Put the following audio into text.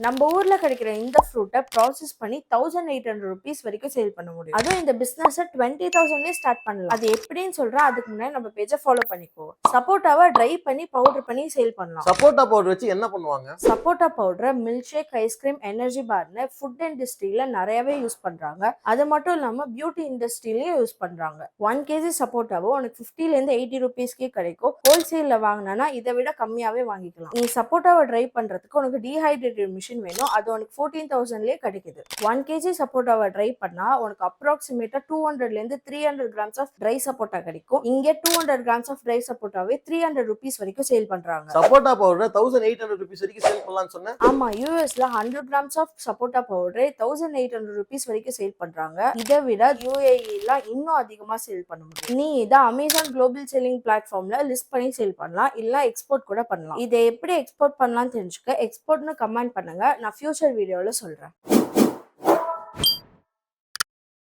நம்ம ஊர்ல கிடைக்கிற இந்த ஃப்ரூட்டை ப்ராசஸ் பண்ணி 1800 rupees வரைக்கும் சேல் பண்ண முடியும். அதுவும் இந்த பிசினஸ் 20,000 ஸ்டார்ட் பண்ணலாம். அது எப்படின்னு சொல்றேன், அதுக்கு முன்னாடி நம்ம பேஜை ஃபாலோ பண்ணிக்கோ. சப்போட்டாவை ட்ரை பண்ணி பவுடர் பண்ணி சேல் பண்ணலாம். சப்போட்டா பவுடர் வச்சு என்ன பண்ணுவாங்க? சப்போட்டா பவுடரை மில்க் ஷேக், ஐஸ்கிரீம், எனர்ஜி பார்னு ஃபுட் இண்டஸ்ட்ரியில நிறையவே யூஸ் பண்றாங்க. அது மட்டும் இல்லாம பியூட்டி இண்டஸ்ட்ரியிலயும் யூஸ் பண்றாங்க. 1 kg சப்போட்டாவோ உனக்கு 50 ல இருந்து 80 rupeesக்கே கிடைக்கும். ஹோல்சேல்ல வாங்கினா இதை விட கம்மியாவே வாங்கிக்கலாம். நீ சப்போட்டாவை ட்ரை பண்றதுக்கு உனக்கு டீஹைட்ரேட்டட் மிஷின் வேணும். அது உனக்கு 14,000 கிடைக்குது. 1 kg சப்போட்டாவை ட்ரை பண்ணா உனக்கு அப்ராக்சிமேட்டா 200 ல இருந்து 300 grams ஆஃப் ட்ரை சப்போட்டா கிடைக்கும். இங்க 200 grams ஆஃப் ட்ரை சப்போட்டாவே 300 rupees வரைக்கும் சேல் பண்றாங்க. சப்போட்டா பவுடர் 1800 rupees வரைக்கும் சேல் பண்ணலாம்னு சொன்னேன். ஆமா, யூஎஸ்ல 100 grams ஆஃப் சப்போட்டா பவுடர் 1800 rupees வரைக்கும் சேல் பண்றாங்க. இதை விட யூஏஇல இன்னும் அதிகமா சேல் பண்ண முடியும். நீ இதை அமேசான் குளோபல் செல்லிங் பிளாட்ஃபார்ம்ல லிஸ்ட் பண்ணி சேல் பண்ணலாம், இல்ல எக்ஸ்போர்ட் கூட பண்ணலாம். இதை எப்படி எக்ஸ்போர்ட் பண்ணலாம் தெரிஞ்சுக்க எக்ஸ்போர்ட்னு கமெண்ட் பண்ணுங்க. நான் ஃபியூச்சர் வீடியோல சொல்றேன்.